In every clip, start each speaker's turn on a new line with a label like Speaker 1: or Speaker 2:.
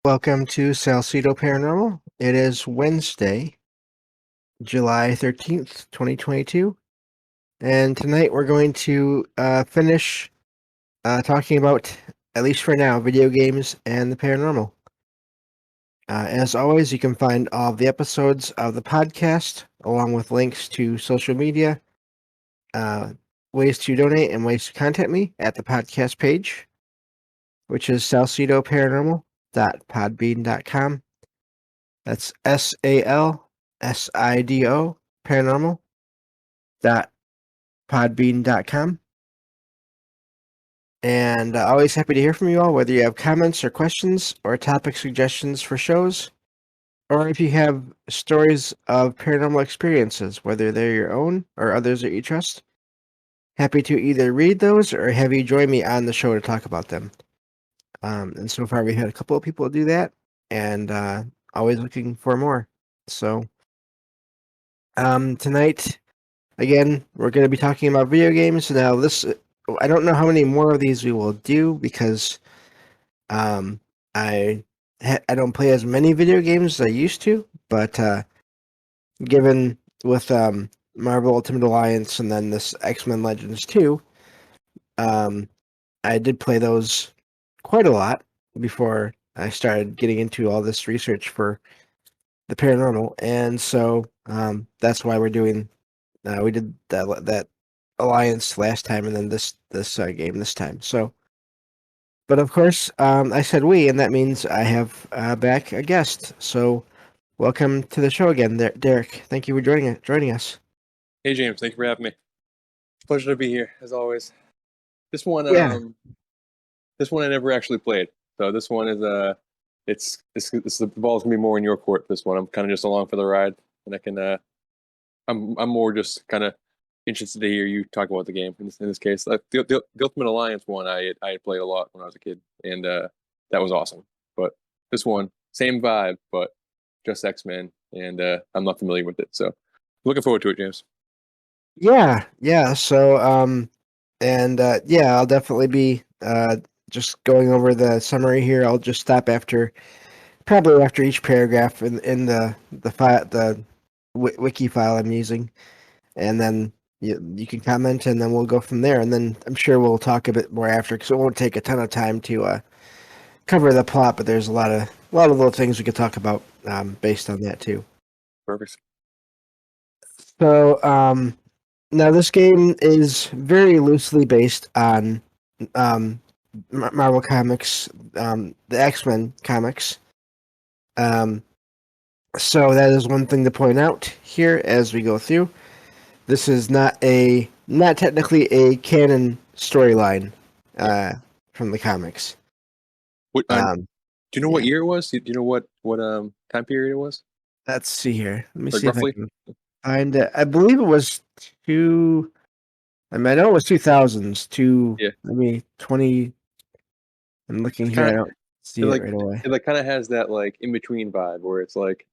Speaker 1: Welcome to Salcedo Paranormal. It is Wednesday, July 13th, 2022, and tonight we're going to finish talking about, at least for now, video games and the paranormal. As always, you can find all of the episodes of the podcast, along with links to social media, ways to donate, and ways to contact me at the podcast page, which is salcedoparanormal.podbean.com. That's SALSIDO paranormal.podbean.com. And always happy to hear from you all, whether you have comments or questions or topic suggestions for shows, or if you have stories of paranormal experiences, whether they're your own or others that you trust. Happy to either read those or have you join me on the show to talk about them. And so far, we had a couple of people do that, and always looking for more. So, tonight, again, we're going to be talking about video games. Now, I don't know how many more of these we will do because I don't play as many video games as I used to, but given with Marvel Ultimate Alliance and then this X-Men Legends 2, I did play those quite a lot before I started getting into all this research for the paranormal, and so that's why we did that Alliance last time, and then this game this time. So, but of course, I said we, and that means I have back a guest. So, welcome to the show again, Derek. Thank you for joining us.
Speaker 2: Hey James, thank you for having me. Pleasure to be here as always. This one,
Speaker 1: Yeah.
Speaker 2: This one I never actually played. So this one is the ball's gonna be more in your court. This one, I'm kind of just along for the ride, and I can I'm more just kind of interested to hear you talk about the game in this case. The Ultimate Alliance one, I had played a lot when I was a kid, and that was awesome. But this one, same vibe, but just X-Men, and I'm not familiar with it, so looking forward to it, James.
Speaker 1: Yeah. So, I'll definitely be just going over the summary here. I'll just stop probably after each paragraph in the wiki file I'm using, and then you can comment, and then we'll go from there. And then I'm sure we'll talk a bit more after, because it won't take a ton of time to cover the plot, but there's a lot of little things we could talk about based on that too.
Speaker 2: Perfect.
Speaker 1: So, now this game is very loosely based on Marvel Comics, the X-Men comics. So that is one thing to point out here as we go through. This is not technically a canon storyline from the comics.
Speaker 2: What, do you know what
Speaker 1: yeah.
Speaker 2: year it was? Do you know what time period it was?
Speaker 1: Let's see here. Let me
Speaker 2: Like
Speaker 1: see
Speaker 2: roughly?
Speaker 1: if I can find it. I believe it was two. I mean, I know it was 2000s.
Speaker 2: Yeah.
Speaker 1: Let me 20. I'm looking
Speaker 2: It's
Speaker 1: here. I
Speaker 2: kind of
Speaker 1: don't see it right away.
Speaker 2: it like kind of has that like in between vibe where it's like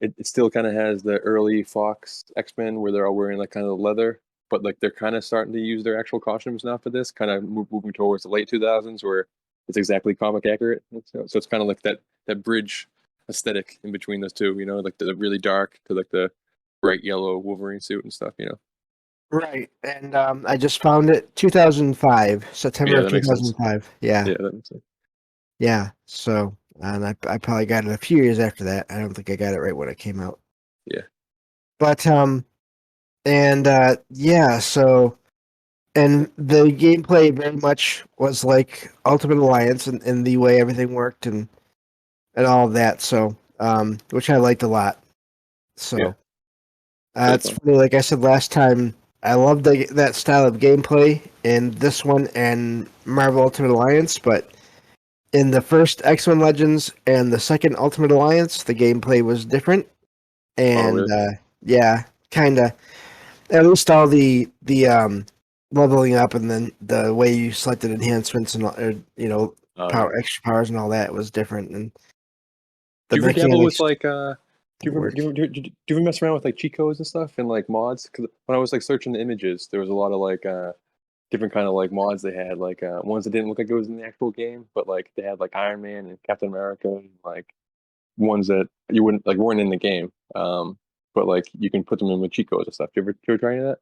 Speaker 2: it still kind of has the early Fox X-Men where they're all wearing like kind of leather, but like they're kind of starting to use their actual costumes now for this, kind of moving towards the late 2000s where it's exactly comic accurate. So it's kind of like that bridge aesthetic in between those two, like the really dark to like the bright yellow Wolverine suit and stuff.
Speaker 1: Right, and I just found it 2005, September
Speaker 2: Yeah,
Speaker 1: of
Speaker 2: that makes sense.
Speaker 1: 2005. Yeah,
Speaker 2: Yeah, that makes sense.
Speaker 1: yeah. So, and I probably got it a few years after that. I don't think I got it right when it came out.
Speaker 2: Yeah.
Speaker 1: But yeah. So, and the gameplay very much was like Ultimate Alliance in the way everything worked and all of that. So, which I liked a lot. So,
Speaker 2: Yeah.
Speaker 1: it's funny. Like I said last time, I love that style of gameplay in this one and Marvel Ultimate Alliance, but in the first X-Men Legends and the second Ultimate Alliance, the gameplay was different,
Speaker 2: Oh,
Speaker 1: and
Speaker 2: really?
Speaker 1: yeah, kind of. At least all the leveling up and then the way you selected enhancements and
Speaker 2: Yeah.
Speaker 1: extra powers and all that was different, and the
Speaker 2: Do you ever dabble
Speaker 1: mechanics
Speaker 2: with like do
Speaker 1: didn't
Speaker 2: you ever,
Speaker 1: work.
Speaker 2: do you ever mess around with like cheat codes and stuff and like mods? Because when I was like searching the images, there was a lot of like different kind of like mods they had, like ones that didn't look like it was in the actual game, but like they had like Iron Man and Captain America, and like ones that you wouldn't like weren't in the game. But like you can put them in with cheat codes and stuff. You ever try any of that?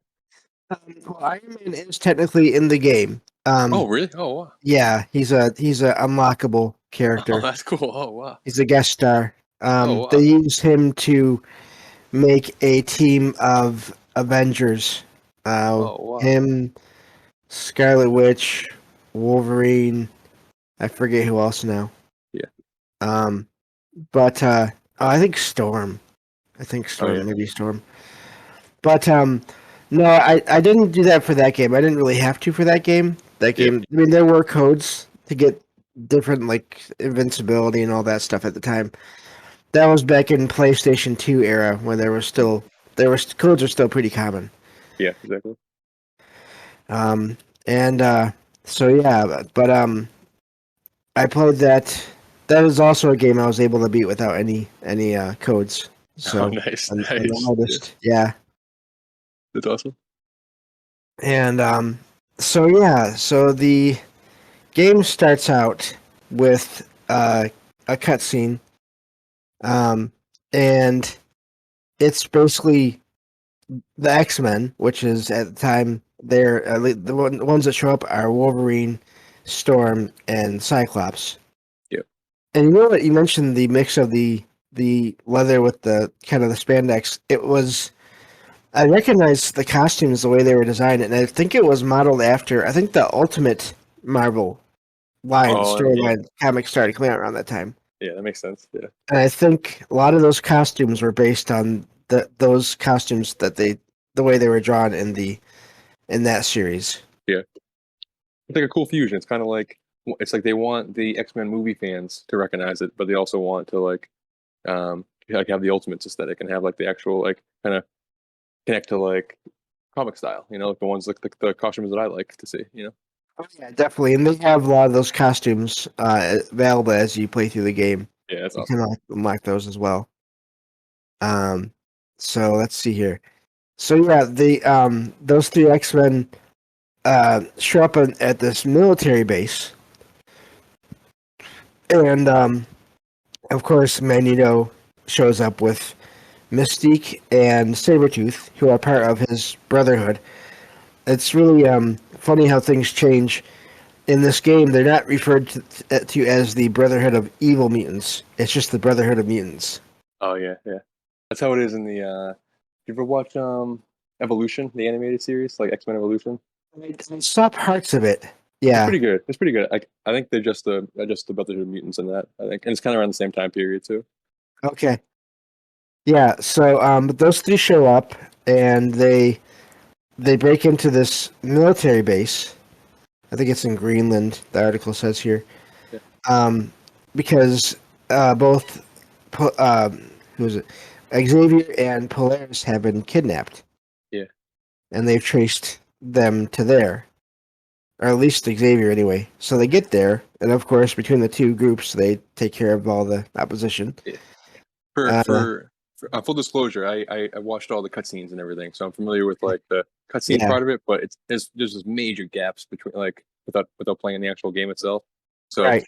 Speaker 1: Well, Iron Man is technically in the game.
Speaker 2: Oh, really? Oh, wow.
Speaker 1: Yeah, he's a unlockable
Speaker 2: Oh,
Speaker 1: character.
Speaker 2: that's cool. Oh, wow.
Speaker 1: He's a guest star.
Speaker 2: Oh,
Speaker 1: They
Speaker 2: wow.
Speaker 1: use him to make a team of Avengers.
Speaker 2: Oh, wow.
Speaker 1: Him, Scarlet Witch, Wolverine. I forget who else now.
Speaker 2: Yeah.
Speaker 1: Um, but I think Storm. I think
Speaker 2: Oh,
Speaker 1: Storm,
Speaker 2: yeah.
Speaker 1: maybe Storm. But no, I didn't do that for that game. I didn't really have to for that game. That
Speaker 2: Yeah.
Speaker 1: game. I mean, there were codes to get different like invincibility and all that stuff at the time. That was back in PlayStation 2 era when
Speaker 2: Mm.
Speaker 1: there was codes are still pretty common.
Speaker 2: Yeah, exactly.
Speaker 1: Um, and so yeah, but I played that. That was also a game I was able to beat without any codes.
Speaker 2: Oh,
Speaker 1: So
Speaker 2: nice.
Speaker 1: on the
Speaker 2: Nice. Yeah.
Speaker 1: hardest, yeah.
Speaker 2: That's awesome.
Speaker 1: And so yeah, so the game starts out with a cutscene, um, and it's basically the X-Men, which is at the time the ones that show up are Wolverine, Storm, and Cyclops.
Speaker 2: Yeah.
Speaker 1: And you know what? You mentioned the mix of the leather with the kind of the spandex. It was I recognized the costumes the way they were designed, and I think it was modeled after I think the Ultimate Marvel line
Speaker 2: Yeah.
Speaker 1: storyline comic started coming out around that time.
Speaker 2: Yeah, that makes sense. Yeah.
Speaker 1: And I think a lot of those costumes were based on those costumes that the way they were drawn in that series.
Speaker 2: Yeah. It's like a cool fusion. It's kind of like they want the X-Men movie fans to recognize it, but they also want to like have the Ultimates aesthetic and have like the actual like kind of connect to like comic style, like the ones like the costumes that I like to see,
Speaker 1: Oh, yeah, definitely. And they have a lot of those costumes available as you play through the game.
Speaker 2: Yeah, that's
Speaker 1: You can
Speaker 2: awesome.
Speaker 1: unlock those as well. Um, so let's see here. So yeah, the those three X-Men show up at this military base, and of course Magneto shows up with Mystique and Sabretooth, who are part of his Brotherhood. It's really funny how things change. In this game, they're not referred to as the Brotherhood of Evil Mutants. It's just the Brotherhood of Mutants.
Speaker 2: Oh yeah, yeah. That's how it is in the you ever watch Evolution, the animated series, like X-Men Evolution?
Speaker 1: I saw parts of it.
Speaker 2: It's
Speaker 1: Yeah.
Speaker 2: pretty good. It's pretty good. I think they're just the Brotherhood of Mutants in that. I think, and it's kind of around the same time period too.
Speaker 1: Okay. Yeah. So but those three show up and they break into this military base. I think it's in Greenland. The article says here.
Speaker 2: Yeah,
Speaker 1: Um, because both who is it? Xavier and Polaris have been kidnapped,
Speaker 2: yeah,
Speaker 1: and they've traced them to there, or at least Xavier anyway. So they get there, and of course, between the two groups, they take care of all the opposition.
Speaker 2: yeah. For
Speaker 1: Uh,
Speaker 2: for, for full disclosure, I watched all the cutscenes and everything, so I'm familiar with like the cutscene
Speaker 1: yeah,
Speaker 2: part of it. But there's just major gaps between like without playing the actual game itself. So,
Speaker 1: right.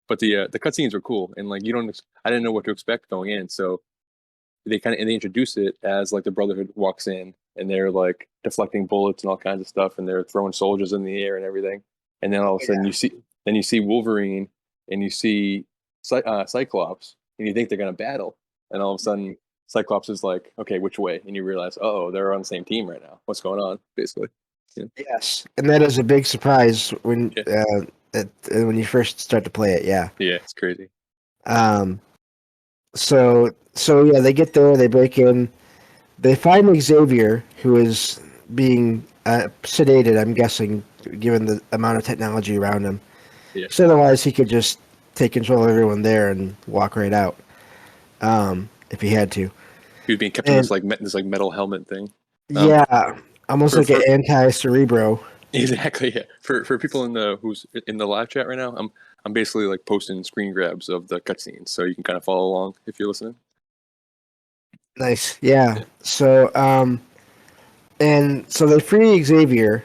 Speaker 2: but the cutscenes were cool, and like I didn't know what to expect going in, so they introduce it as like the Brotherhood walks in and they're like deflecting bullets and all kinds of stuff, and they're throwing soldiers in the air and everything, and then all of a sudden
Speaker 1: Yeah,
Speaker 2: you see Wolverine and you see Cyclops, and you think they're gonna battle, and all of a sudden Cyclops is like, okay, which way? And you realize, oh, they're on the same team right now. What's going on, basically? Yeah,
Speaker 1: yes, and that is a big surprise
Speaker 2: yeah,
Speaker 1: when you first start to play it. Yeah.
Speaker 2: yeah, it's crazy.
Speaker 1: Um. So yeah, they get there, they break in, they find Xavier, who is being sedated. I'm guessing, given the amount of technology around him.
Speaker 2: Yeah,
Speaker 1: So otherwise, he could just take control of everyone there and walk right out, if he had to.
Speaker 2: he was being kept in
Speaker 1: And
Speaker 2: this like metal helmet thing. Um,
Speaker 1: yeah, almost
Speaker 2: for
Speaker 1: like an
Speaker 2: for
Speaker 1: anti-cerebro.
Speaker 2: Exactly. Yeah. For people in the who's in the live chat right now, I'm basically like posting screen grabs of the cutscenes, so you can kind of follow along if you're listening.
Speaker 1: Nice. Yeah.
Speaker 2: Yeah.
Speaker 1: So and so they free Xavier,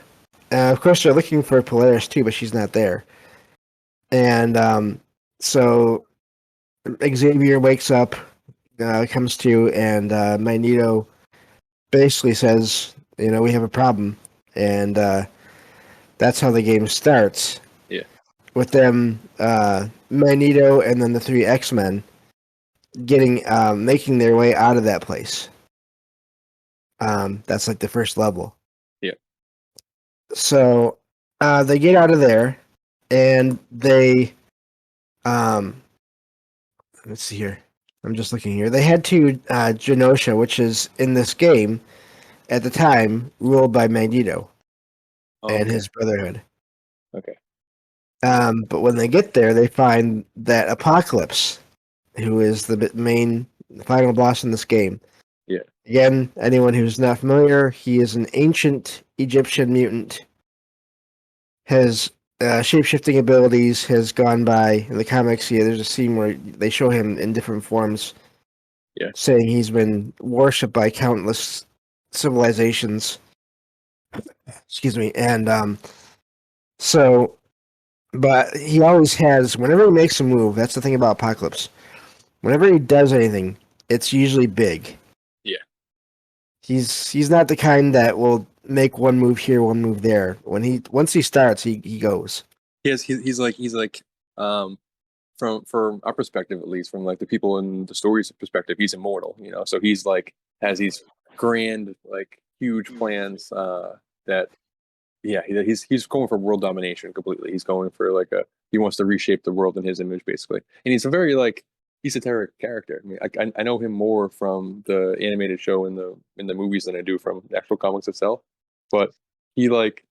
Speaker 1: Of course, they're looking for Polaris too, but she's not there. And so Xavier wakes up, comes to, and Magneto basically says, we have a problem. And that's how the game starts.
Speaker 2: Yeah.
Speaker 1: With them, Magneto and then the three X-Men making their way out of that place. That's like the first level.
Speaker 2: Yeah.
Speaker 1: So they get out of there, and they, let's see here. I'm just looking here. They head to Genosha, which is in this game at the time ruled by Magneto
Speaker 2: Oh,
Speaker 1: and
Speaker 2: okay.
Speaker 1: his Brotherhood.
Speaker 2: Okay.
Speaker 1: But when they get there, they find that Apocalypse, who is the main final boss in this game.
Speaker 2: Yeah.
Speaker 1: Again, anyone who's not familiar, he is an ancient Egyptian mutant. Has shape-shifting abilities, has gone by in the comics. Yeah, there's a scene where they show him in different forms.
Speaker 2: Yeah.
Speaker 1: Saying he's been worshipped by countless civilizations. Excuse me, and so, but he always has. Whenever he makes a move, that's the thing about Apocalypse. Whenever he does anything, it's usually big.
Speaker 2: Yeah.
Speaker 1: He's not the kind that will make one move here, one move there. Once he starts, he goes.
Speaker 2: He's like from our perspective, at least from like the people in the story's perspective, he's immortal, so he's like has these grand, like huge plans, that yeah, he's going for world domination completely. He's going for like he wants to reshape the world in his image, basically. And he's a very like esoteric character. I mean, I know him more from the animated show in the movies than I do from the actual comics itself. But he like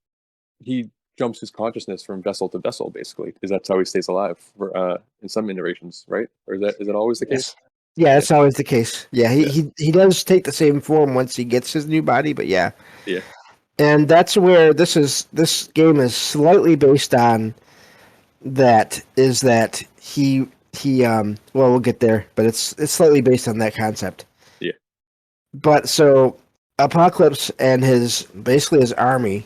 Speaker 2: he jumps his consciousness from vessel to vessel, basically, because that's how he stays alive for in some iterations, right? Or is that always the case?
Speaker 1: Yes. Yeah,
Speaker 2: Yeah,
Speaker 1: that's always the case. Yeah,
Speaker 2: yeah,
Speaker 1: he does take the same form once he gets his new body, but yeah.
Speaker 2: yeah,
Speaker 1: And that's where this game is slightly based on that is that he well we'll get there, but it's slightly based on that concept.
Speaker 2: yeah,
Speaker 1: But so Apocalypse and his basically his army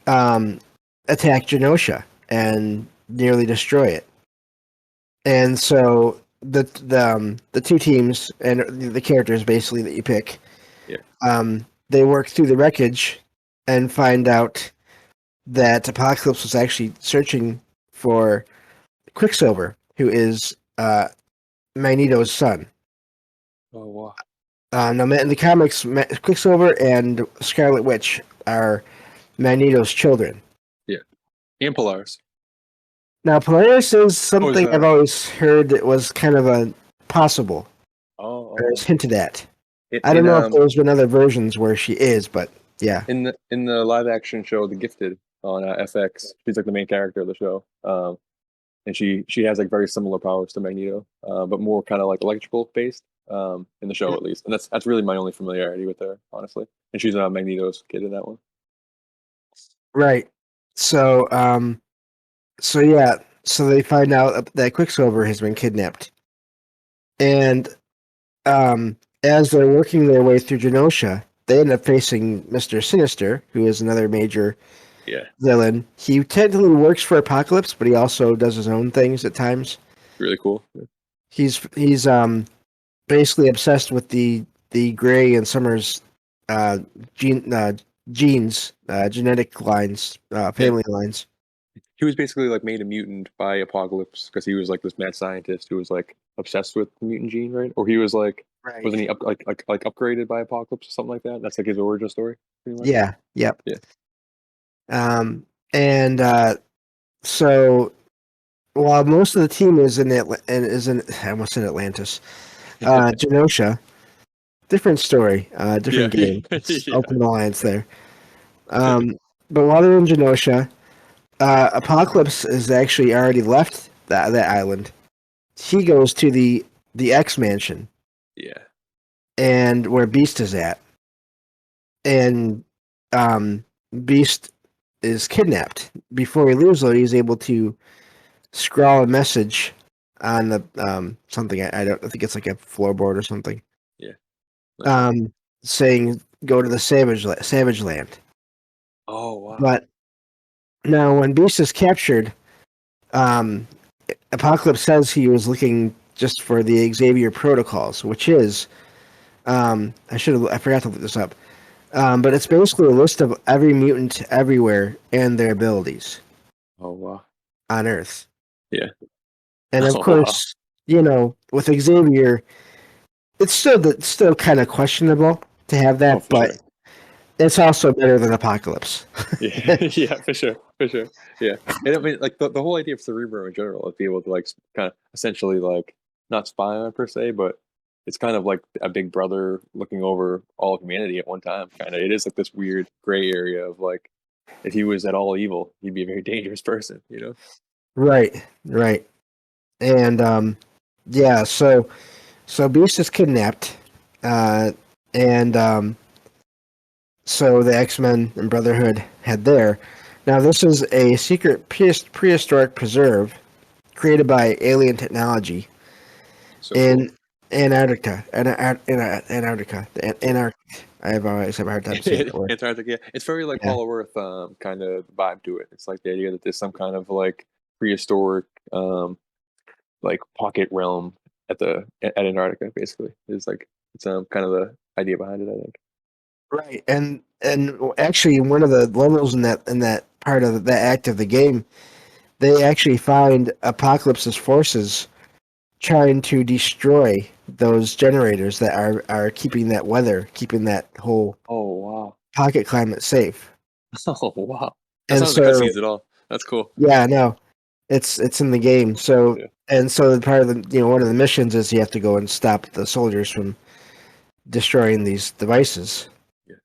Speaker 1: um attack Genosha and nearly destroy it. And so the two teams and the characters basically that you pick,
Speaker 2: yeah.
Speaker 1: they work through the wreckage and find out that Apocalypse was actually searching for Quicksilver, who is Magneto's son.
Speaker 2: Oh wow.
Speaker 1: Now, in the comics, Quicksilver and Scarlet Witch are Magneto's children.
Speaker 2: Yeah, and Polaris.
Speaker 1: Now, Polaris is
Speaker 2: Oh, is
Speaker 1: something I've always heard that was kind of a possible, or
Speaker 2: oh,
Speaker 1: is hinted at.
Speaker 2: in,
Speaker 1: I don't
Speaker 2: in
Speaker 1: know if there's been other versions where she is, but yeah.
Speaker 2: in the live action show The Gifted on FX, she's like the main character of the show. And she has like very similar powers to Magneto, but more kind of like electrical based, in the show at least. And that's really my only familiarity with her, honestly. And she's Magneto's kid in that one.
Speaker 1: Right. So, so yeah, so they find out that Quicksilver has been kidnapped, and as they're working their way through Genosha, they end up facing Mr. Sinister, who is another major
Speaker 2: Yeah,
Speaker 1: villain. He technically works for Apocalypse, but he also does his own things at times.
Speaker 2: really cool.
Speaker 1: He's basically obsessed with the Gray and Summers uh, gene genes, genetic lines,
Speaker 2: Yeah,
Speaker 1: family lines.
Speaker 2: he was basically like made a mutant by Apocalypse because he was like this mad scientist who was like obsessed with the mutant gene, right? Or he was like,
Speaker 1: Right.
Speaker 2: wasn't he like upgraded by Apocalypse or something like that? That's like his origin story, pretty much.
Speaker 1: Yeah. Yep.
Speaker 2: Yeah,
Speaker 1: And so while most of the team is in I almost said Atlantis, Genosha, different story,
Speaker 2: yeah,
Speaker 1: different game. It's
Speaker 2: yeah,
Speaker 1: open alliance there. Um, but while they're in Genosha, Apocalypse has actually already left that island. He goes to the X Mansion
Speaker 2: yeah.
Speaker 1: and where Beast is at, and um, Beast is kidnapped. Before he leaves, though, he's able to scrawl a message on the something. I think it's like a floorboard or something.
Speaker 2: Yeah. Nice.
Speaker 1: Um, saying go to the Savage Land.
Speaker 2: Oh wow.
Speaker 1: But Now, when Beast is captured, um, Apocalypse says he was looking just for the Xavier protocols, which is I forgot to look this up. But it's basically a list of every mutant everywhere and their abilities
Speaker 2: Oh wow.
Speaker 1: on Earth.
Speaker 2: Yeah.
Speaker 1: And of
Speaker 2: Oh wow.
Speaker 1: course, with Xavier, it's still kind of questionable to have
Speaker 2: Oh,
Speaker 1: that,
Speaker 2: for
Speaker 1: but
Speaker 2: sure.
Speaker 1: it's also better than Apocalypse.
Speaker 2: Yeah, yeah, for sure, for sure. Yeah, and I mean, like the whole idea of Cerebro in general is be able to like kind of essentially like not spy on per se, but it's kind of like a big brother looking over all of humanity at one time. Kind of, it is like this weird gray area of like if he was at all evil, he'd be a very dangerous person. You know?
Speaker 1: Right, right. And yeah, so Beast is kidnapped, uh, and so the X-Men and Brotherhood head there. Now, this is a secret prehistoric preserve created by alien technology
Speaker 2: So cool.
Speaker 1: in Antarctica. Antarctica. Antarctica. I've always have a hard time saying that word.
Speaker 2: Antarctica, yeah, it's very like
Speaker 1: Yeah.
Speaker 2: Hollow Earth kind of vibe to it. It's like the idea that there's some kind of like prehistoric like pocket realm at Antarctica. Basically, is like it's kind of the idea behind it. I think.
Speaker 1: Right. And actually, one of the levels in that part of that act of the game, they actually find Apocalypse's forces trying to destroy those generators that are keeping that weather, keeping that whole
Speaker 2: Oh wow!
Speaker 1: pocket climate safe.
Speaker 2: Oh wow! That's
Speaker 1: And
Speaker 2: not in the
Speaker 1: so,
Speaker 2: cutscenes at all. That's cool.
Speaker 1: yeah, no, it's in the game. So
Speaker 2: Yeah,
Speaker 1: and so part of the one of the missions is you have to go and stop the soldiers from destroying these devices.
Speaker 2: yeah.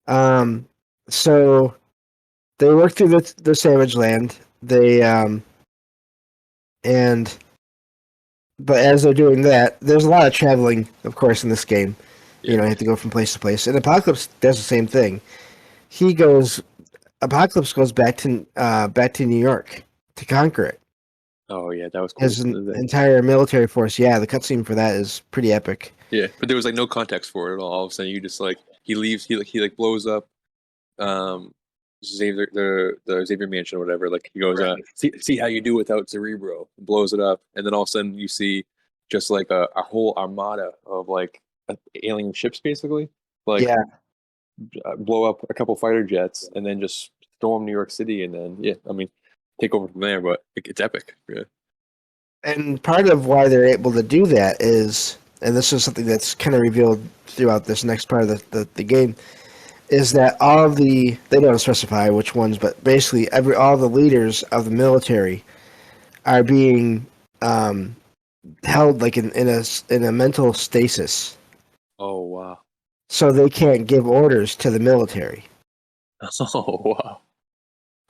Speaker 1: Um, so they work through the Savage Land. They and but as they're doing that, there's a lot of traveling, of course, in this game.
Speaker 2: Yeah.
Speaker 1: You have to go from place to place. And Apocalypse does the same thing. He goes. Apocalypse goes back to New York to conquer it.
Speaker 2: Oh yeah, that was cool.
Speaker 1: His entire military force. Yeah, the cutscene for that is pretty epic.
Speaker 2: Yeah, but there was like no context for it at all. All of a sudden, you just like he leaves. He like blows up um Xavier the Xavier Mansion or whatever. Like he goes,
Speaker 1: Right.
Speaker 2: see how you do without Cerebro, blows it up, and then all of a sudden you see just like a whole armada of like alien ships basically, like
Speaker 1: Yeah,
Speaker 2: blow up a couple fighter jets, and then just storm New York City, and then yeah, I mean take over from there. But it's epic. Yeah,
Speaker 1: and part of why they're able to do that is, and this is something that's kind of revealed throughout this next part of the game, is that all of they don't specify which ones, but basically all the leaders of the military are being um, held like in a mental stasis,
Speaker 2: Oh wow.
Speaker 1: so they can't give orders to the military.
Speaker 2: Oh wow.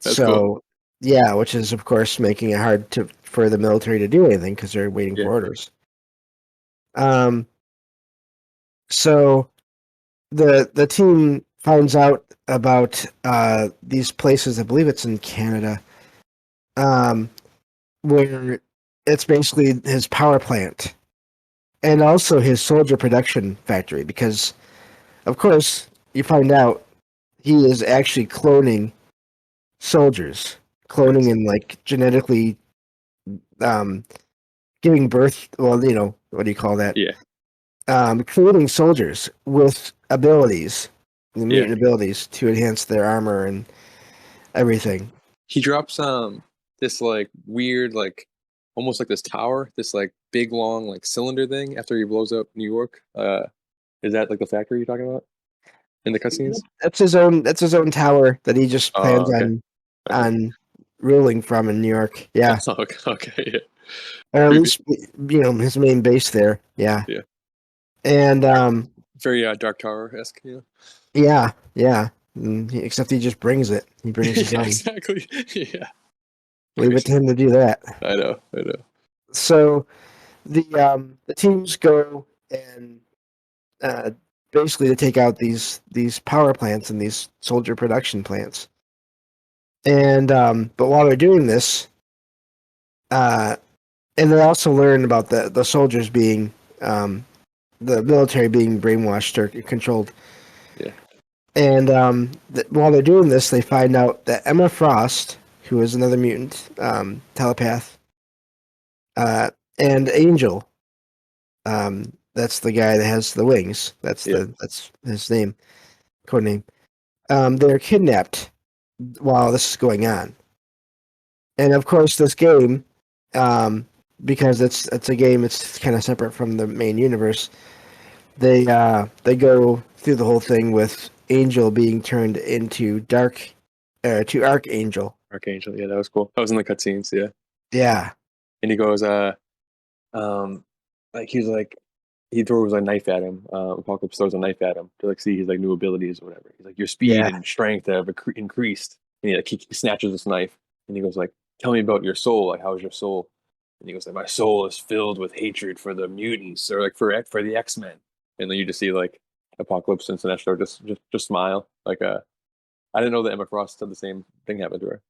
Speaker 2: That's cool.
Speaker 1: So yeah, which is of course making it hard for the military to do anything because they're waiting
Speaker 2: Yeah.
Speaker 1: for orders. Um, so the team finds out about these places. I believe it's in Canada, um, where it's basically his power plant and also his soldier production factory. Because of course you find out he is actually cloning soldiers, cloning
Speaker 2: Nice.
Speaker 1: and like genetically um, giving birth. Well, what do you call that?
Speaker 2: Yeah.
Speaker 1: Creating soldiers with abilities, the
Speaker 2: Yeah.
Speaker 1: mutant abilities to enhance their armor and everything.
Speaker 2: He drops this like weird like almost like this tower, this like big long like cylinder thing after he blows up New York. Is that like the factory you're talking about in the cutscenes?
Speaker 1: That's his own. That's his own tower that he just plans
Speaker 2: Oh, okay. Okay.
Speaker 1: on ruling from in New York. Yeah,
Speaker 2: Okay. Okay. Yeah.
Speaker 1: or at
Speaker 2: Creepy.
Speaker 1: least his main base there. Yeah,
Speaker 2: Yeah.
Speaker 1: and
Speaker 2: Very Dark Tower esque. Yeah.
Speaker 1: yeah, yeah. Except he just brings it. He brings his
Speaker 2: Yeah.
Speaker 1: own.
Speaker 2: Exactly. Yeah.
Speaker 1: Leave it to
Speaker 2: Crazy.
Speaker 1: him to do that.
Speaker 2: I know. I know.
Speaker 1: So the teams go and uh, basically to take out these power plants and these soldier production plants. And but while they're doing this, uh, and they also learn about the soldiers being the military being brainwashed or controlled.
Speaker 2: Yeah.
Speaker 1: And while they're doing this, they find out that Emma Frost, who is another mutant telepath, uh, and Angel, that's the guy that has the wings.
Speaker 2: Yeah.
Speaker 1: That's his name, code name. They're kidnapped while this is going on, and of course, this game, um, because it's a game, it's kind of separate from the main universe. They go through the whole thing with Angel being turned into to Archangel.
Speaker 2: Archangel. Yeah, that was cool. That was in the cutscenes. Yeah.
Speaker 1: Yeah,
Speaker 2: And he goes, um, like he's like he throws a knife at him. Apocalypse throws a knife at him to like see his like new abilities or whatever. He's like, your speed
Speaker 1: yeah.
Speaker 2: and strength have increased. And he snatches this knife and he goes like, tell me about your soul. Like, how's your soul? And he goes like, my soul is filled with hatred for the mutants or like for the X-Men. And then you just see like Apocalypse and Sinestro just smile. Like I didn't know that Emma Frost said the same thing happened to her.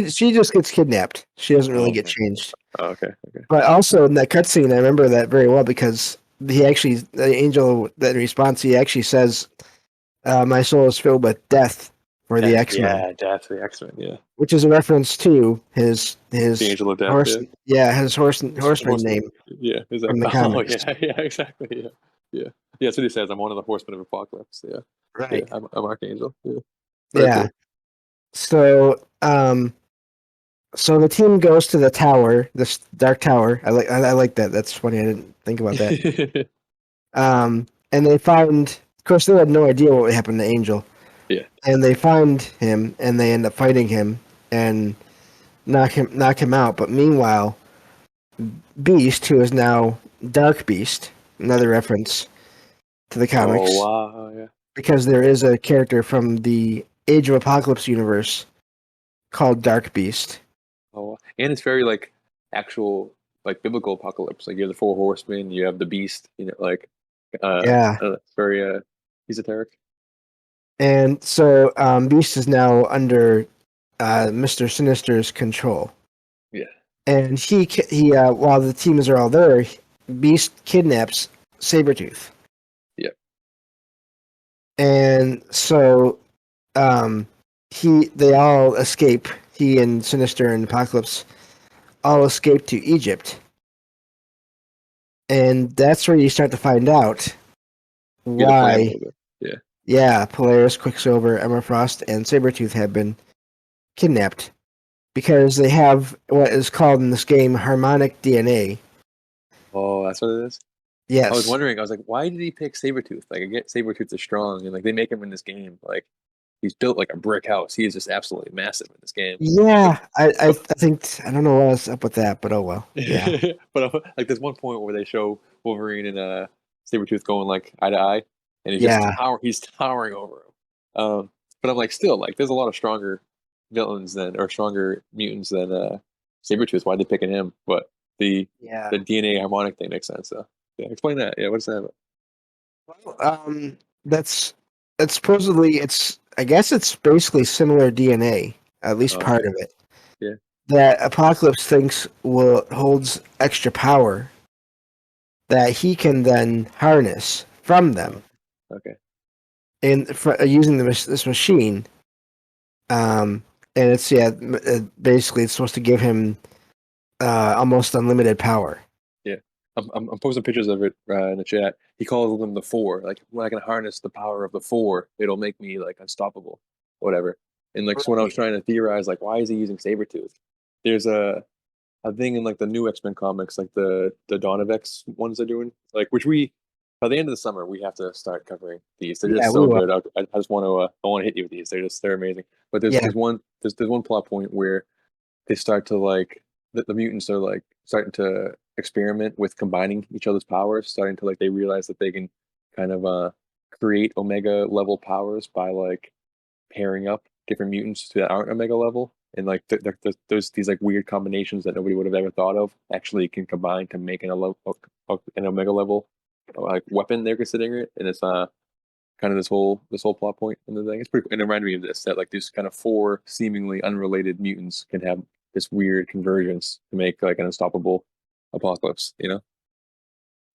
Speaker 1: She just gets kidnapped. She doesn't really
Speaker 2: Oh,
Speaker 1: get
Speaker 2: okay.
Speaker 1: changed.
Speaker 2: Oh, okay. Okay.
Speaker 1: But also in that cutscene, I remember that very well because the angel, that in response, he actually says, "My soul is filled with death for the
Speaker 2: Death.
Speaker 1: X Men,"
Speaker 2: Yeah, Death, the X-Men. Yeah.
Speaker 1: which is a reference to
Speaker 2: The
Speaker 1: his
Speaker 2: Angel of Death.
Speaker 1: horse,
Speaker 2: Yeah.
Speaker 1: yeah, his horseman
Speaker 2: Horseman.
Speaker 1: name
Speaker 2: Yeah, is that?
Speaker 1: from the
Speaker 2: Oh,
Speaker 1: comics.
Speaker 2: yeah, yeah, exactly. Yeah, yeah, yeah. That's what he says. I'm one of the horsemen of apocalypse. Yeah, yeah.
Speaker 1: Right.
Speaker 2: I'm Archangel. Yeah, very
Speaker 1: Yeah.
Speaker 2: cool.
Speaker 1: So, so the team goes to the tower, this dark tower. I like that. That's funny. I didn't think about that. And they find, of course, they had no idea what happened to Angel,
Speaker 2: Yeah.
Speaker 1: and they find him, and they end up fighting him and knock him out. But meanwhile, Beast, who is now Dark Beast, another reference to the
Speaker 2: Oh
Speaker 1: comics,
Speaker 2: wow. Yeah.
Speaker 1: because there is a character from the Age of Apocalypse universe called Dark Beast.
Speaker 2: Oh, wow. And it's very like actual like biblical apocalypse. Like you have the four horsemen, you have the beast. You know, like
Speaker 1: Yeah,
Speaker 2: it's very esoteric.
Speaker 1: and so Beast is now under Mr. Sinister's control.
Speaker 2: Yeah.
Speaker 1: And while the teams are all there, Beast kidnaps Sabretooth.
Speaker 2: Yeah.
Speaker 1: And so they all escape. He and Sinister and Apocalypse all escape to Egypt. And that's where you start to find out
Speaker 2: Get a plan a
Speaker 1: why,
Speaker 2: little bit. Yeah.
Speaker 1: yeah, Polaris, Quicksilver, Emma Frost, and Sabretooth have been kidnapped. Because they have what is called in this game harmonic DNA.
Speaker 2: Oh, that's what it is. I was
Speaker 1: Yes.
Speaker 2: wondering. I was like, why did he pick Sabretooth? Like, I get Sabretooth is strong, and like they make him in this game. Like, he's built like a brick house. He is just absolutely massive in this game. But
Speaker 1: Yeah, I
Speaker 2: but
Speaker 1: think I don't know what's up with that, but oh well. Yeah.
Speaker 2: but like there's one point where they show Wolverine and Sabretooth going like eye to eye, and
Speaker 1: Yeah.
Speaker 2: he's towering over him. But I'm like still like there's a lot of stronger villains than or stronger mutants than Sabretooth. Why are they picking him? But the
Speaker 1: Yeah.
Speaker 2: the DNA harmonic thing makes sense. So yeah, explain that. Yeah, what is that about?
Speaker 1: Well, that's supposedly it's I guess it's basically similar DNA, at least
Speaker 2: Oh,
Speaker 1: part
Speaker 2: okay.
Speaker 1: of it.
Speaker 2: Yeah.
Speaker 1: That Apocalypse thinks will holds extra power that he can then harness from
Speaker 2: Oh,
Speaker 1: them
Speaker 2: okay.
Speaker 1: in using this machine. And it's basically it's supposed to give him almost unlimited power.
Speaker 2: Yeah. I'm posting pictures of it in the chat. He calls them the four. Like when I can harness the power of the four, it'll make me like unstoppable, whatever. And like so when I was
Speaker 1: Right.
Speaker 2: trying to theorize, like why is he using Sabretooth? There's a thing in like the new X-Men comics, like the Dawn of X ones they're doing, like which we by the end of the summer we have to start covering these. They're
Speaker 1: Yeah,
Speaker 2: just
Speaker 1: we
Speaker 2: so
Speaker 1: will.
Speaker 2: good. I just want to hit you with these. They're amazing. But
Speaker 1: Yeah,
Speaker 2: there's one plot point where they start to like the mutants are like starting to experiment with combining each other's powers, starting to like they realize that they can kind of create omega level powers by like pairing up different mutants that aren't omega level, and like there's these like weird combinations that nobody would have ever thought of actually can combine to make an omega level like weapon they're considering it, and it's kind of this whole plot point in the thing. It's pretty cool. And it reminded me of this that like these kind of four seemingly unrelated mutants can have this weird convergence to make like an unstoppable apocalypse, you know?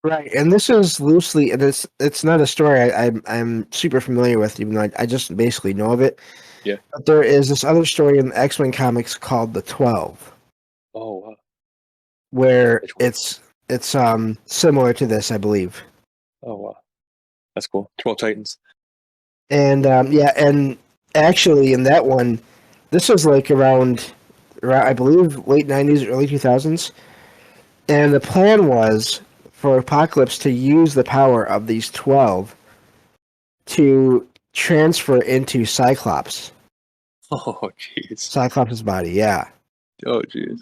Speaker 1: Right, and this is loosely, and it's not a story I'm super familiar with, even though I just basically know of it.
Speaker 2: Yeah.
Speaker 1: But there is this other story in the X-Men comics called the 12,
Speaker 2: Oh wow.
Speaker 1: where
Speaker 2: Which one?
Speaker 1: it's similar to this, I believe.
Speaker 2: Oh wow. That's cool. 12 Titans.
Speaker 1: And yeah, and actually in that one, this was like around I believe late '90s, early 2000s, and the plan was for Apocalypse to use the power of these 12 to transfer into
Speaker 2: Oh jeez.
Speaker 1: Cyclops' body. Yeah,
Speaker 2: Oh jeez.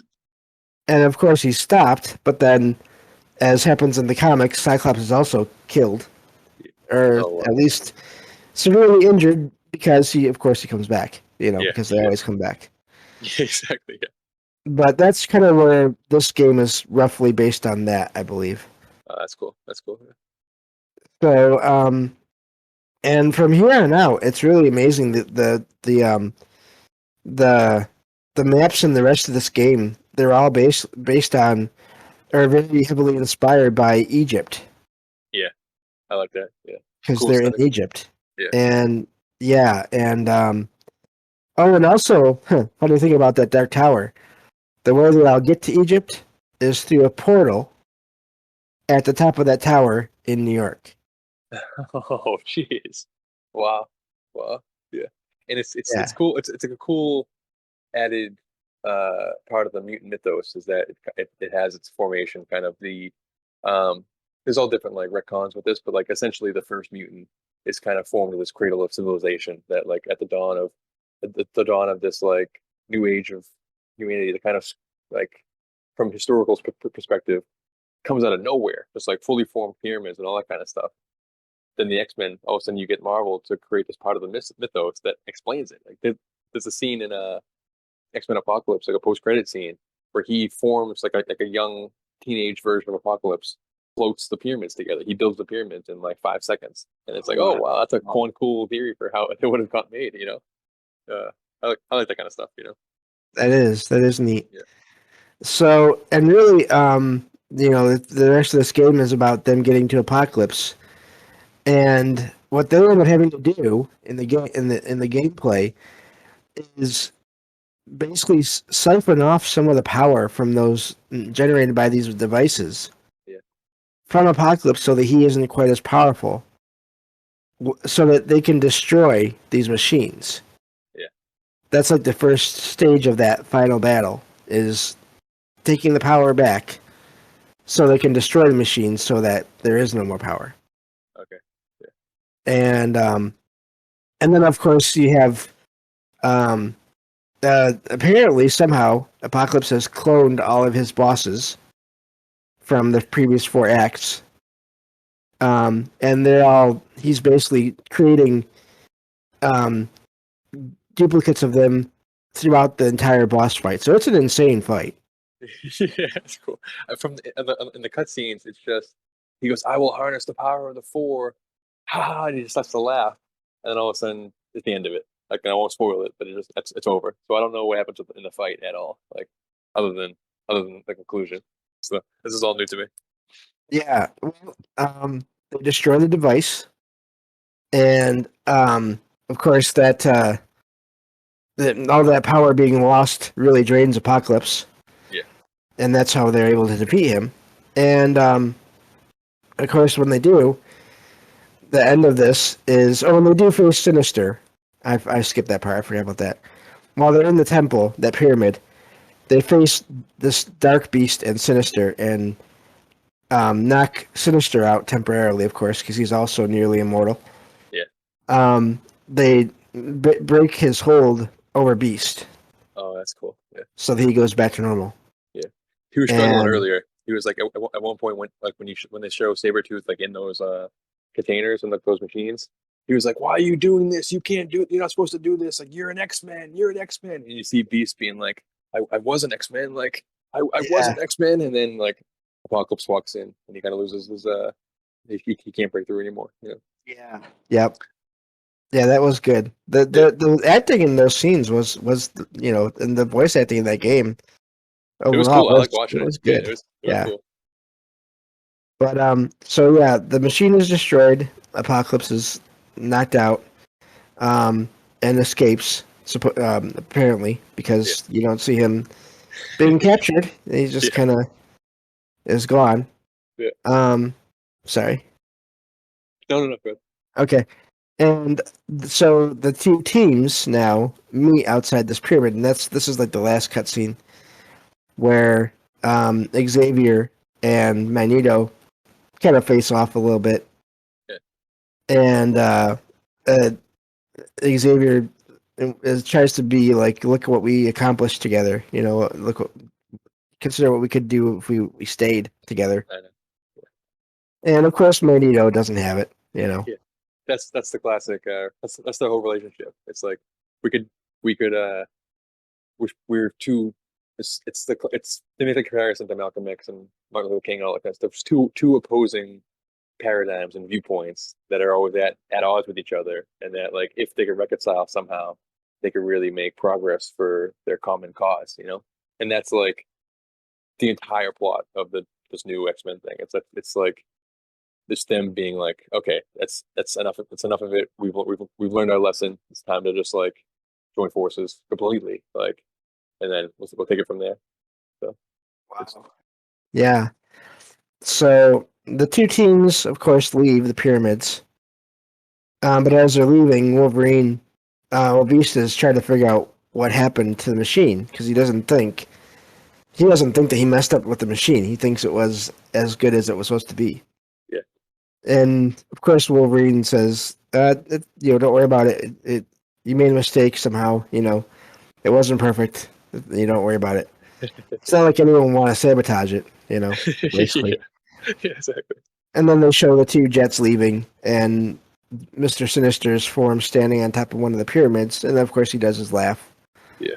Speaker 1: and of course he stopped, but then, as happens in the comics, Cyclops is also killed, or
Speaker 2: Oh
Speaker 1: at
Speaker 2: wow.
Speaker 1: least severely injured because of course, he comes back. You know,
Speaker 2: Yeah.
Speaker 1: because they
Speaker 2: Yeah.
Speaker 1: always come back.
Speaker 2: Yeah. Exactly. Yeah.
Speaker 1: But that's kind of where this game is roughly based on that, I believe.
Speaker 2: That's cool. That's cool. Yeah.
Speaker 1: So, and from here on out, it's really amazing that the the maps in the rest of this game, they're all based on, or very heavily inspired by Egypt,
Speaker 2: Yeah. I like that. Yeah.
Speaker 1: because
Speaker 2: Cool
Speaker 1: they're in
Speaker 2: aesthetic.
Speaker 1: Egypt.
Speaker 2: Yeah.
Speaker 1: And yeah, and oh, and also, funny thing about that Dark Tower, the way that I'll get to Egypt is through a portal at the top of that tower in New York.
Speaker 2: Oh jeez. Wow. Wow. Yeah. And it's
Speaker 1: Yeah.
Speaker 2: cool. It's like a cool added part of the mutant mythos is that it has its formation kind of the um there's all different like retcons with this, but like essentially the first mutant is kind of formed of this cradle of civilization that like at the dawn of the dawn of this like new age of humanity, the kind of like from historical perspective comes out of nowhere, just like fully formed pyramids and all that kind of stuff. Then the X-Men, all of a sudden you get Marvel to create this part of the mythos that explains it. Like there's a scene in a X-Men Apocalypse, like a post-credit scene where he forms like a young teenage version of Apocalypse, floats the pyramids together. He builds the pyramids in like 5 seconds, and it's like, oh
Speaker 1: Wow.
Speaker 2: wow, that's a one cool theory for how it would have got made. I like that kind of stuff.
Speaker 1: That is neat.
Speaker 2: Yeah,
Speaker 1: So, and really, the rest of this game is about them getting to Apocalypse, and what they end up having to do in the game in the gameplay is basically siphon off some of the power from those generated by these devices
Speaker 2: yeah,
Speaker 1: from Apocalypse, so that he isn't quite as powerful, so that they can destroy these machines.
Speaker 2: yeah.
Speaker 1: That's like the first stage of that final battle is taking the power back so they can destroy the machines so that there is no more power.
Speaker 2: Okay, yeah,
Speaker 1: And and then of course you have um, apparently somehow Apocalypse has cloned all of his bosses from the previous four acts. And he's basically creating um, duplicates of them throughout the entire boss fight. So it's an insane fight.
Speaker 2: yeah. That's cool. From in the cutscenes, it's just he goes, "I will harness the power of the four." Ha ha! And he just starts to laugh, and then all of a sudden, it's the end of it. Like, and I won't spoil it, but it's over. So I don't know what happens in the fight at all. Like, other than other than the conclusion. So this is all new to me.
Speaker 1: Yeah. They destroy the device, and of course that all that power being lost really drains Apocalypse,
Speaker 2: Yeah,
Speaker 1: and that's how they're able to defeat him. And of course, when they do, the end of this is when they do face Sinister. I skipped that part. I forgot about that. While they're in the temple, that pyramid, they face this dark beast and Sinister, and knock Sinister out temporarily, of course, because he's also nearly immortal.
Speaker 2: yeah.
Speaker 1: They break his hold over Beast,
Speaker 2: Oh, that's cool. Yeah,
Speaker 1: so that he goes back to normal.
Speaker 2: yeah. He was struggling
Speaker 1: And
Speaker 2: earlier. He was like at one point when they show Sabretooth like in those containers and like those machines. He was like, "Why are you doing this? You can't do it. You're not supposed to do this. Like, you're an X-Men. You're an X-Men." And you see Beast being like, I was an X-Men. Like, I was
Speaker 1: yeah,
Speaker 2: an X-Men." And then like Apocalypse walks in and he kind of loses his he can't break through anymore.
Speaker 1: yeah, yep, yeah, that was good. The
Speaker 2: Yeah.
Speaker 1: the the acting in those scenes was and the voice acting in that game
Speaker 2: It was
Speaker 1: overall
Speaker 2: cool. I liked
Speaker 1: it
Speaker 2: watching it.
Speaker 1: was
Speaker 2: Yeah,
Speaker 1: good.
Speaker 2: it was
Speaker 1: Yeah.
Speaker 2: cool.
Speaker 1: But so yeah, the machine is destroyed. Apocalypse is knocked out, um, and escapes. Apparently,
Speaker 2: Yeah.
Speaker 1: because you don't see him being captured. He just
Speaker 2: Yeah.
Speaker 1: kind of is gone.
Speaker 2: Yeah.
Speaker 1: Um, sorry.
Speaker 2: No, no, no. Good.
Speaker 1: Okay, and so the two teams now meet outside this pyramid, and this is like the last cutscene where Xavier and Magneto kind of face off a little bit,
Speaker 2: Yeah.
Speaker 1: and uh, Xavier tries to be like, look at what we accomplished together. You know, look what consider what we could do if we stayed together.
Speaker 2: I know.
Speaker 1: And of course, Magneto doesn't have it. You know,
Speaker 2: Yeah. That's the classic. That's the whole relationship. It's like we could we could we're two. It's they make the comparison to Malcolm X and Martin Luther King and all that kind of stuff. It's two opposing paradigms and viewpoints that are always at odds with each other, and that like if they could reconcile somehow, they could really make progress for their common cause. You know, and that's like the entire plot of this new X-Men thing. It's like this them being like, okay, that's enough. That's enough of it. We've learned our lesson. It's time to just like join forces completely. Like, and then we'll take it from there. So it's
Speaker 1: wow. Yeah. So the two teams, of course, leave the pyramids. But as they're leaving, Vista is trying to figure out what happened to the machine because he doesn't think that he messed up with the machine. He thinks it was as good as it was supposed to be.
Speaker 2: yeah,
Speaker 1: And of course, Wolverine says, don't worry about it. You made a mistake somehow. It wasn't perfect. You don't worry about it. It's not like anyone want to sabotage it.
Speaker 2: yeah,
Speaker 1: Basically.
Speaker 2: yeah, exactly.
Speaker 1: And then they show the two jets leaving, and Mr. Sinister's form standing on top of one of the pyramids, and of course he does his laugh,
Speaker 2: Yeah.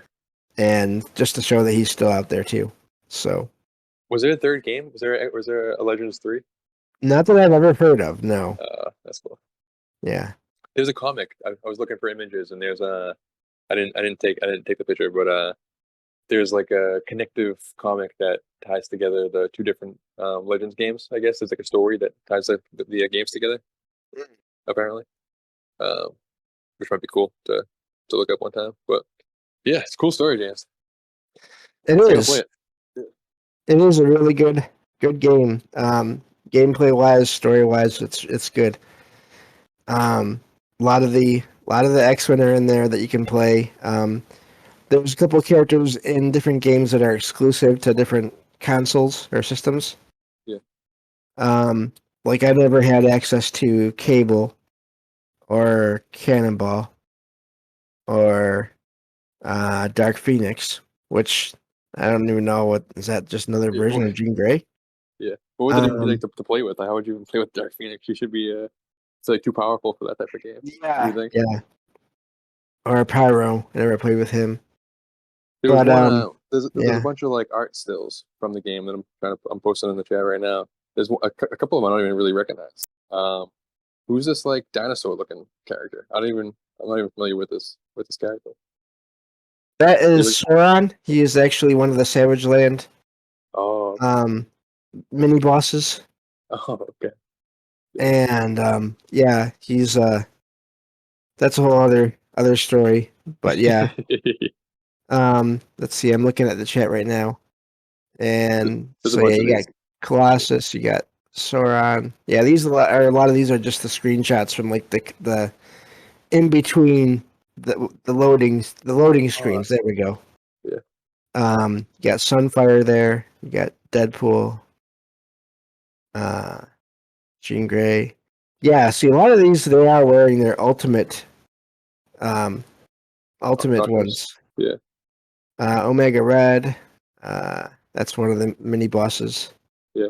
Speaker 1: and just to show that he's still out there too. So,
Speaker 2: Was there a third game? Was there a Legends 3?
Speaker 1: not that I've ever heard of. No.
Speaker 2: That's cool.
Speaker 1: Yeah.
Speaker 2: There's a comic. I was looking for images, and there's a. I didn't take the picture, but there's like a connective comic that ties together the two different Legends games. I guess there's like a story that ties the games together. Apparently, um, which might be cool to look up one time. But yeah, it's a cool story, James.
Speaker 1: It
Speaker 2: I gotta play
Speaker 1: is.
Speaker 2: it. Yeah.
Speaker 1: It is a really good game. Gameplay wise, story wise, it's good. A lot of the X-Men are in there that you can play. There's a couple of characters in different games that are exclusive to different consoles or systems.
Speaker 2: Yeah.
Speaker 1: Um, like I never had access to Cable or Cannonball or Dark Phoenix, which I don't even know what is that. Just another
Speaker 2: Yeah.
Speaker 1: version of Jean Grey?
Speaker 2: Yeah. What would it even be like
Speaker 1: Um,
Speaker 2: to play with? Like, how would you even play with Dark Phoenix? She should be it's like too powerful for that type of game. Do you
Speaker 1: yeah,
Speaker 2: think?
Speaker 1: yeah. Or Pyro. I never played with him,
Speaker 2: There was
Speaker 1: but
Speaker 2: one. There's a
Speaker 1: yeah.
Speaker 2: bunch of like art stills from the game that I'm posting in the chat right now. There's a couple of them I don't even really recognize. Um, who's this like dinosaur looking character? I'm not even familiar with this character.
Speaker 1: That
Speaker 2: He
Speaker 1: is
Speaker 2: looks.
Speaker 1: Sauron. He is actually one of the Savage Land
Speaker 2: Oh, okay.
Speaker 1: um, mini bosses,
Speaker 2: Oh, okay. Yeah.
Speaker 1: and yeah, he's that's a whole other story. But yeah, let's see. I'm looking at the chat right now, and
Speaker 2: There's a
Speaker 1: so yeah,
Speaker 2: bunch of
Speaker 1: you got
Speaker 2: these.
Speaker 1: Colossus, you got Sauron. Yeah, a lot of these are just the screenshots from like the in between the loading
Speaker 2: Oh,
Speaker 1: screens. There we go.
Speaker 2: yeah.
Speaker 1: You got Sunfire there. You got Deadpool. Uh, Jean Grey. Yeah, see, a lot of these they are wearing their um, ultimate
Speaker 2: Costumes.
Speaker 1: ones.
Speaker 2: Yeah.
Speaker 1: Omega Red. That's one of the mini bosses.
Speaker 2: Yeah.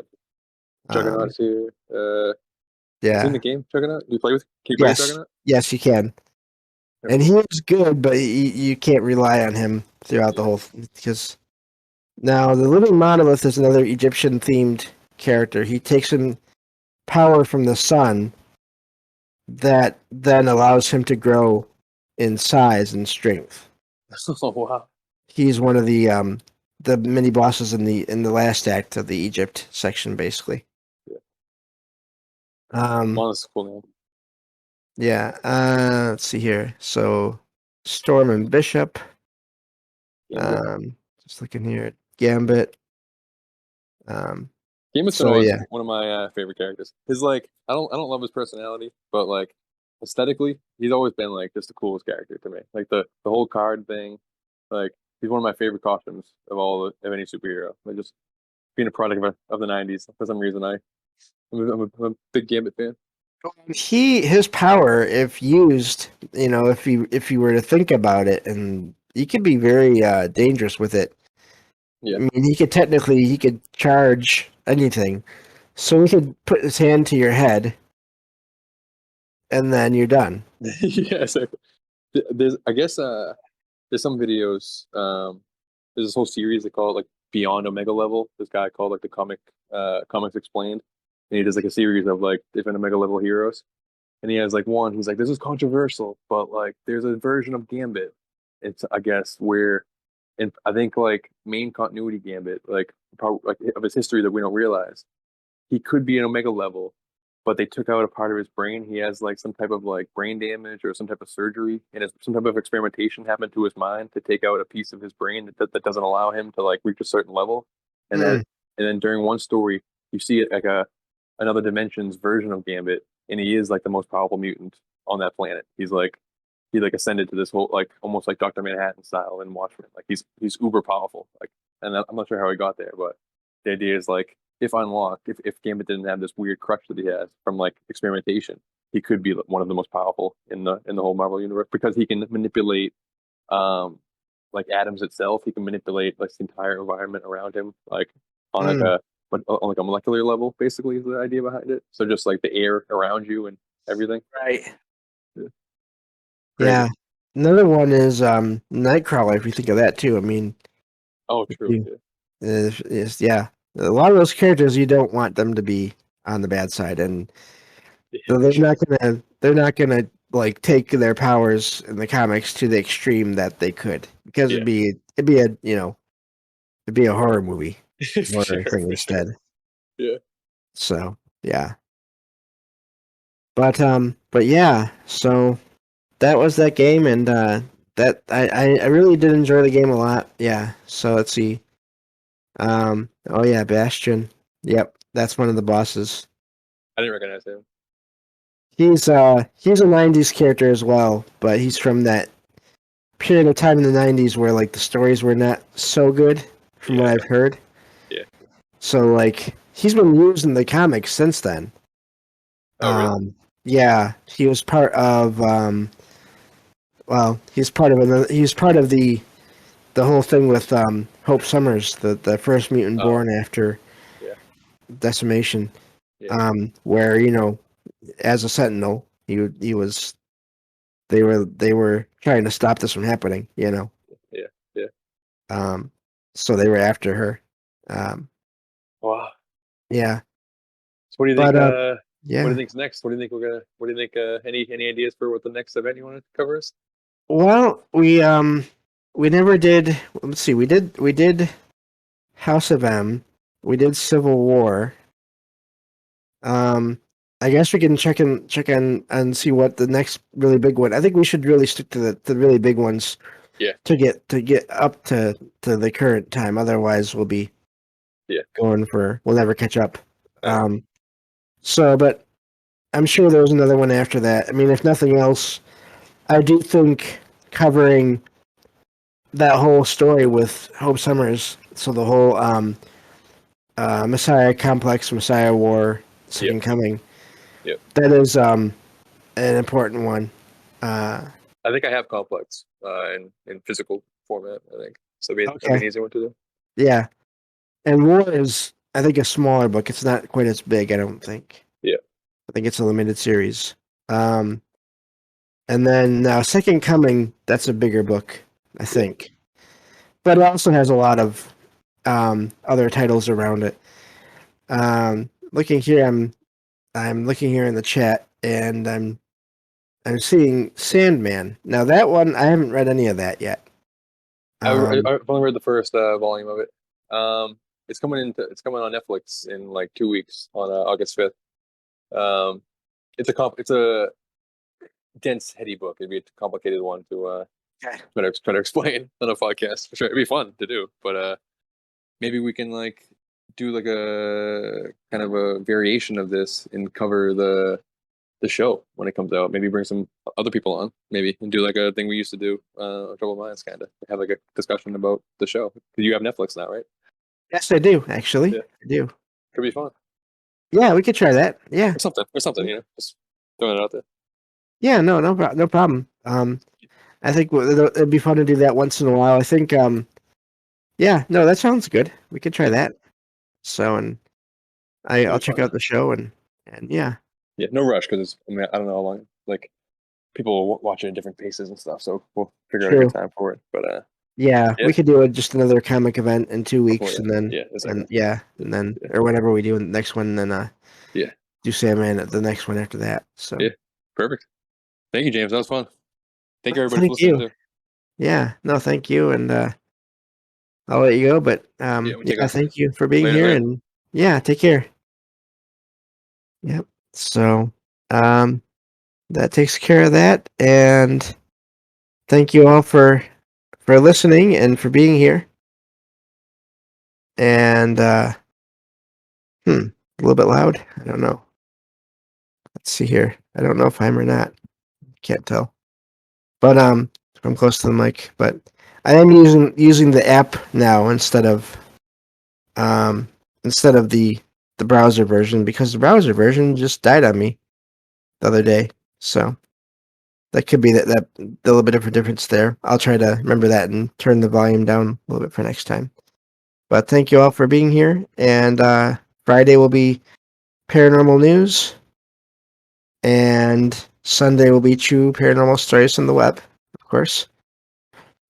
Speaker 1: Um,
Speaker 2: Juggernaut's here. Is he in
Speaker 1: yeah.
Speaker 2: the game? Juggernaut? Can you play with
Speaker 1: Yes.
Speaker 2: Juggernaut?
Speaker 1: Yes, you can.
Speaker 2: Very
Speaker 1: And he
Speaker 2: cool.
Speaker 1: is good, but you can't rely on him throughout the
Speaker 2: Yeah.
Speaker 1: whole because now the Living Monolith is another Egyptian themed character. He takes in power from the sun that then allows him to grow in size and strength.
Speaker 2: Oh wow.
Speaker 1: He's one of the mini bosses in the last act of the Egypt section, basically.
Speaker 2: Yeah.
Speaker 1: Um,
Speaker 2: Well, that's a cool name.
Speaker 1: yeah. Let's see here. So Storm and Bishop.
Speaker 2: Gambit.
Speaker 1: Um, just looking here at Gambit. Um,
Speaker 2: Gambit's been
Speaker 1: so
Speaker 2: always
Speaker 1: yeah.
Speaker 2: one of my favorite characters. His like, I don't love his personality, but like aesthetically, he's always been like just the coolest character to me. Like the whole card thing, like he's one of my favorite costumes of of any superhero. Like just being a product of the '90s for some reason. I'm a big Gambit fan.
Speaker 1: His power, if used, if you were to think about it, and he could be very dangerous with it.
Speaker 2: Yeah,
Speaker 1: I mean, he could charge anything. So he could put his hand to your head, and then you're done.
Speaker 2: yeah. So there's I guess there's some videos. There's this whole series they call it like Beyond Omega Level. This guy called like the Comics Explained, and he does like a series of like different Omega Level heroes. And he has like one. He's like, this is controversial, but like there's a version of Gambit. It's I guess where, and I think like main continuity Gambit, like probably like of his history that we don't realize he could be an Omega level, but they took out a part of his brain. He has like some type of like brain damage or some type of surgery, and some type of experimentation happened to his mind to take out a piece of his brain that doesn't allow him to like reach a certain level. And then
Speaker 1: Hmm.
Speaker 2: and then during one story, you see it like a another dimension's version of Gambit, and he is like the most powerful mutant on that planet. He like ascended to this whole like almost like Dr. Manhattan style in Watchmen. Like he's uber powerful. Like, and I'm not sure how he got there, but the idea is like if unlocked, if Gambit didn't have this weird crutch that he has from like experimentation, he could be one of the most powerful in the whole Marvel universe because he can manipulate um like atoms itself. He can manipulate like the entire environment around him, like on like
Speaker 1: Mm.
Speaker 2: a but on like a molecular level, basically is the idea behind it. So just like the air around you and everything.
Speaker 1: Right.
Speaker 2: Yeah. Crazy.
Speaker 1: Yeah. Another one is Nightcrawler. If you think of that too, I mean,
Speaker 2: Oh, true. Yeah.
Speaker 1: yeah, a lot of those characters you don't want them to be on the bad side, and
Speaker 2: Yeah,
Speaker 1: so
Speaker 2: for sure.
Speaker 1: they're not gonna like take their powers in the comics to the extreme that they could because
Speaker 2: Yeah.
Speaker 1: it'd be a it'd be a horror movie
Speaker 2: For
Speaker 1: horror
Speaker 2: sure.
Speaker 1: thing
Speaker 2: For sure.
Speaker 1: instead.
Speaker 2: Yeah.
Speaker 1: So yeah, but yeah, so that was that game, and that I really did enjoy the game a lot. Yeah. So let's see. Oh yeah, Bastion. Yep, that's one of the bosses.
Speaker 2: I didn't recognize him.
Speaker 1: He's a '90s character as well, but he's from that period of time in the '90s where like the stories were not so good, from what
Speaker 2: Yeah.
Speaker 1: I've heard.
Speaker 2: Yeah.
Speaker 1: So like he's been used in the comics since then.
Speaker 2: Oh, really?
Speaker 1: Yeah, he was part of well, he's part of he's part of the whole thing with Hope Summers, the first mutant
Speaker 2: Oh,
Speaker 1: born after
Speaker 2: yeah.
Speaker 1: decimation.
Speaker 2: Yeah.
Speaker 1: Where as a Sentinel, he was they were trying to stop this from happening.
Speaker 2: Yeah. Yeah.
Speaker 1: Um, so they were after her. Um,
Speaker 2: Wow.
Speaker 1: yeah,
Speaker 2: So what do you think?
Speaker 1: but
Speaker 2: What do you
Speaker 1: yeah.
Speaker 2: think's next? What do you think we're gonna? What do you think? Any ideas for what the next event you want to cover is?
Speaker 1: Well, we never did. Let's see. We did House of M. We did Civil War. Um, I guess we can check in and see what the next really big one. I think we should really stick to the really big ones
Speaker 2: Yeah.
Speaker 1: to get up to the current time. Otherwise,
Speaker 2: Yeah.
Speaker 1: we'll never catch up.
Speaker 2: All right.
Speaker 1: Um, but I'm sure there was another one after that. I mean, if nothing else, I do think covering that whole story with Hope Summers, so the whole Messiah complex, Messiah War,
Speaker 2: Yep.
Speaker 1: Second Coming,
Speaker 2: Yep.
Speaker 1: that is an important one. Uh,
Speaker 2: I think I have complex in physical format. I think so. That'd be
Speaker 1: okay,
Speaker 2: an easy one to do.
Speaker 1: yeah, and War is I think a smaller book. It's not quite as big. I don't think.
Speaker 2: Yeah.
Speaker 1: I think it's a limited series. Um, and then now Second Coming, that's a bigger book, I
Speaker 2: Yeah.
Speaker 1: think, but it also has a lot of other titles around it. Looking here, I'm looking here in the chat, and I'm seeing Sandman. Now that one I haven't read any of that yet. Um,
Speaker 2: I've only read the first volume of it. It's coming on Netflix in like 2 weeks on August 5th. It's a dense, heady book. It'd be a complicated one to
Speaker 1: Okay.
Speaker 2: try to explain on a podcast. For sure, it'd be fun to do, but maybe we can like do like a kind of a variation of this and cover the show when it comes out. Maybe bring some other people on, maybe, and do like a thing we used to do, Trouble Minds, kind of have like a discussion about the show. Because you have Netflix now, right?
Speaker 1: Yes, I do actually.
Speaker 2: Yeah,
Speaker 1: I do.
Speaker 2: could be fun
Speaker 1: Yeah, we could try that. Yeah.
Speaker 2: or something. You know, just throwing it out there.
Speaker 1: Yeah. No. No problem. I think it'd be fun to do that once in a while. I think. Yeah. No, that sounds good. We could try
Speaker 2: Yeah,
Speaker 1: that. So, and
Speaker 2: it'd
Speaker 1: I'll
Speaker 2: be
Speaker 1: check
Speaker 2: fun.
Speaker 1: out the show and yeah.
Speaker 2: Yeah, no rush because I mean I don't know how long like people will watch it at different paces and stuff, so we'll figure out a good
Speaker 1: True.
Speaker 2: time for it. But
Speaker 1: Yeah,
Speaker 2: yeah,
Speaker 1: we could do it just another comic event in two
Speaker 2: before
Speaker 1: weeks,
Speaker 2: that,
Speaker 1: and then
Speaker 2: yeah, exactly.
Speaker 1: and then
Speaker 2: Yeah,
Speaker 1: or whenever we do the next one, and then
Speaker 2: yeah,
Speaker 1: do Sandman at the next one after that.
Speaker 2: yeah.
Speaker 1: So
Speaker 2: Perfect. Thank you, James. That was fun. Thank you,
Speaker 1: well,
Speaker 2: everybody, for
Speaker 1: thank
Speaker 2: listening
Speaker 1: you.
Speaker 2: too.
Speaker 1: Yeah, no, thank you, and I'll let you go. But
Speaker 2: Yeah, we take
Speaker 1: yeah,
Speaker 2: off.
Speaker 1: thank you for being
Speaker 2: Later,
Speaker 1: here,
Speaker 2: later.
Speaker 1: and yeah, take care. Yep. So um, that takes care of that, and thank you all for listening and for being here. And a little bit loud. I don't know. Let's see here. I don't know if I'm or not. Can't tell. But I'm close to the mic. But I am using the app now um instead of the browser version because the browser version just died on me the other day. So that could be that a little bit of a difference there. I'll try to remember that and turn the volume down a little bit for next time. But thank you all for being here. And Friday will be paranormal news, and Sunday will be true paranormal stories from the web, of course.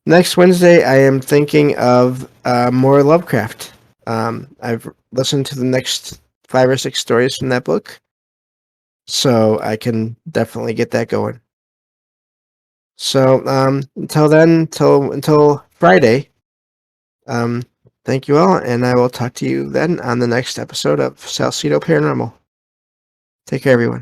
Speaker 1: Next Wednesday, I am thinking of more Lovecraft. I've listened to the next 5 or 6 stories from that book, so I can definitely get that going. So until then, until Friday, um, thank you all, and I will talk to you then on the next episode of Salcedo Paranormal. Take care, everyone.